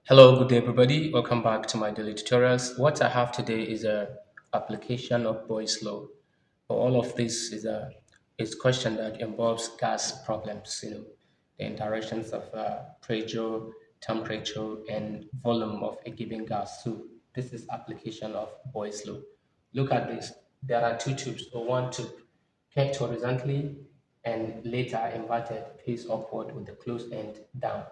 Hello, good day, everybody. Welcome back to my daily tutorials. What I have today is a application of Boyle's law. All of this is question that involves gas problems. The interactions of pressure, temperature, and volume of a given gas. So this is application of Boyle's law. Look at this. There are two tubes, or one tube kept horizontally and later inverted face upward with the closed end down.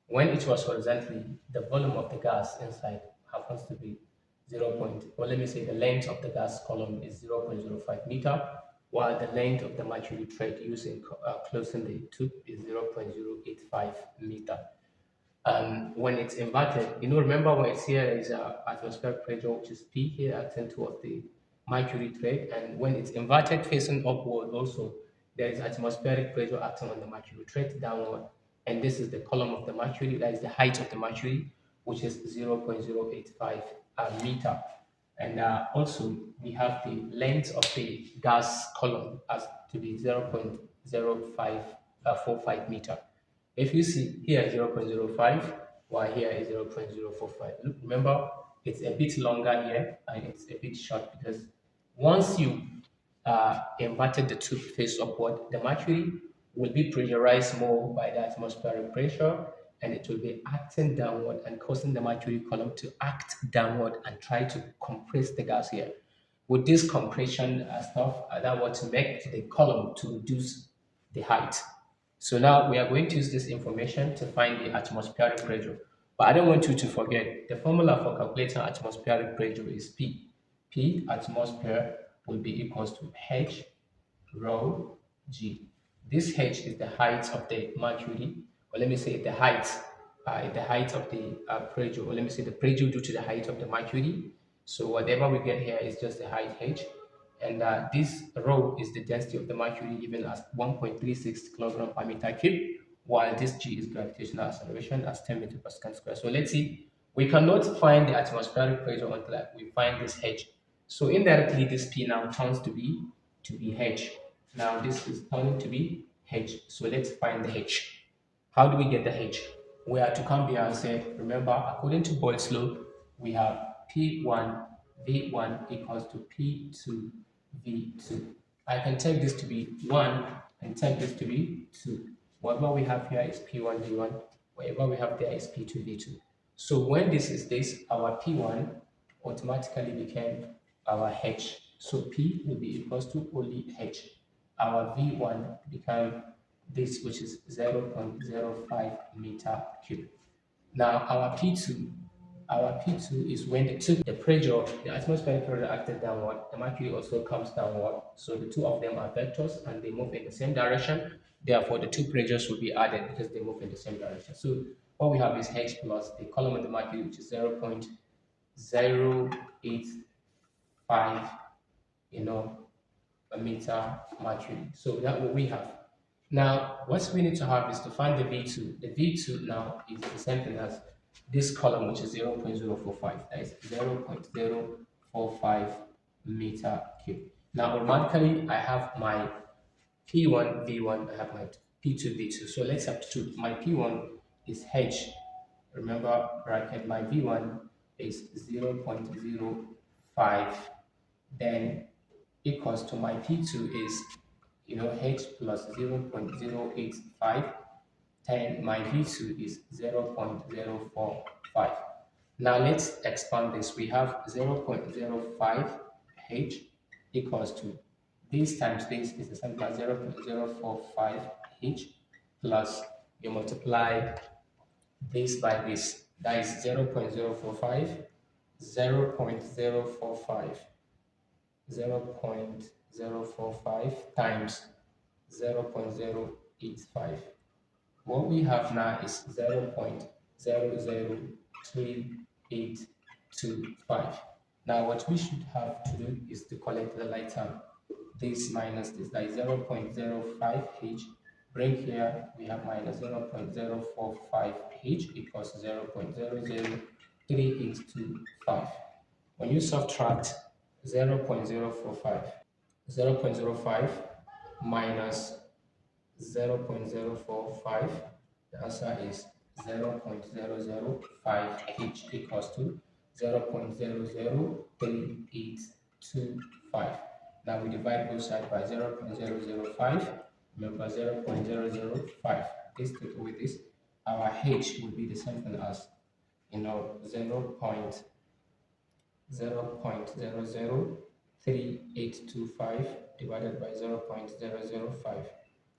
When it was horizontally, the volume of the gas inside happens to be 0. Or let me say the length of the gas column is 0.05 meter, while the length of the mercury thread using closing the tube is 0.085 meter. When it's inverted, remember when it's here is atmospheric pressure, which is P here acting towards the mercury thread, and when it's inverted facing upward, also there is atmospheric pressure acting on the mercury thread downward, and this is the column of the mercury, that is the height of the mercury, which is 0.085 meter. And also we have the length of the gas column as to be 0.0545 meter. If you see here 0.05, while here is 0.045. Look, remember, it's a bit longer here and it's a bit short because once you inverted the tube face upward, the mercury will be pressurized more by the atmospheric pressure and it will be acting downward and causing the mercury column to act downward and try to compress the gas here. With this compression stuff, that what make the column to reduce the height. So now we are going to use this information to find the atmospheric pressure. But I don't want you to forget the formula for calculating atmospheric pressure is P. P atmosphere will be equals to H rho G. This H is the height of the mercury, or let me say the height of the pressure, or let me say the pressure due to the height of the mercury. So whatever we get here is just the height H, and this rho is the density of the mercury given as 1.36 kilogram per meter cube, while this G is gravitational acceleration as 10 meters per second square. So let's see, we cannot find the atmospheric pressure until we find this H. So indirectly, this P now turns to be H. Now this is turning to be H. So let's find the H. How do we get the H? We have to come here and say, remember, according to Boyle's law, we have P1 V1 equals to P2 V2. I can take this to be 1 and take this to be 2. Whatever we have here is P1 V1. Whatever we have there is P2 V2. So when this is this, our P1 automatically became our H. So P will be equals to only H. Our V1 become this, which is 0.05 meter cube. Now our P2 is when the pressure, the atmospheric pressure acted downward, the mercury also comes downward. So the two of them are vectors and they move in the same direction. Therefore, the two pressures will be added because they move in the same direction. So what we have is H plus the column of the mercury, which is 0.085, a meter mercury. So that's what we have. Now, what we need to have is to find the V2. The V2 now is the same thing as this column, which is 0.045. That is 0.045 meter cube. Now, automatically, I have my P1 V1, I have my P2 V2. So let's substitute. My P1 is H. Remember, bracket, my V1 is 0.05. Then equals to my P2 is H plus 0.085, then my V2 is 0.045. Now let's expand this. We have 0.05 H equals to this times this is the same as 0.045 H plus you multiply this by this. That is 0.045, 0.045, 0.045 times 0.085. What we have now is 0.003825. Now what we should have to do is to collect the light term. This minus this, that is 0.05 H. Bring here, we have minus 0.045 H equals 0.003825. When you subtract 0.045, 0.05 minus 0.045, the answer is 0.005 H equals to 0.003825. Now we divide both sides by 0.005. Remember 0.005. This take away this. Our H will be the same thing as 0.003825 divided by 0.005.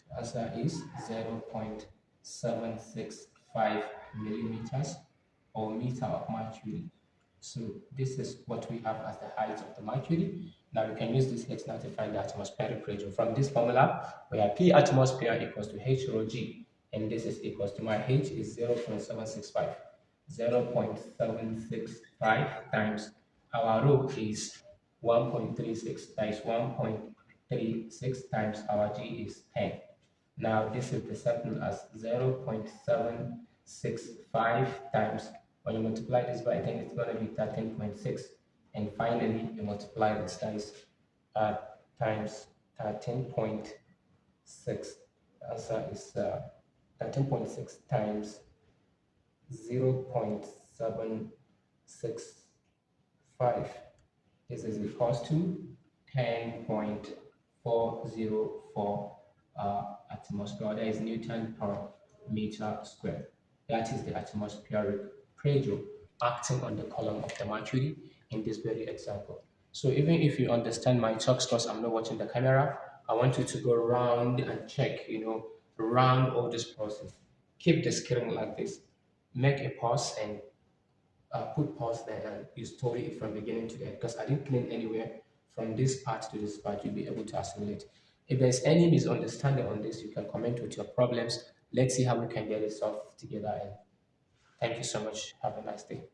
The answer is 0.765 millimeters or meter of mercury. So this is what we have as the height of the mercury. Now we can use this H now to find the atmospheric pressure. From this formula, we have P atmosphere equals to H rho G, and this is equals to my H is 0.765. 0.765 times our rho is 1.36, that is 1.36 times our G is 10. Now this is the same as 0.765 times, when you multiply this by 10, it's going to be 13.6. And finally, you multiply this times 13.6. The answer is 13.6 times 0.765. This is equals to 10.404 atmosphere. That is Newton per meter square. That is the atmospheric pressure acting on the column of the mercury in this very example. So even if you understand my talks because I'm not watching the camera, I want you to go around and check, around all this process. Keep the screen like this. Make a pause and put pause there and you story it from beginning to end because I didn't clean anywhere from this part to this part. You'll be able to assimilate. If there's any misunderstanding on this, you can comment with your problems. Let's see how we can get it solved together. And thank you so much. Have a nice day.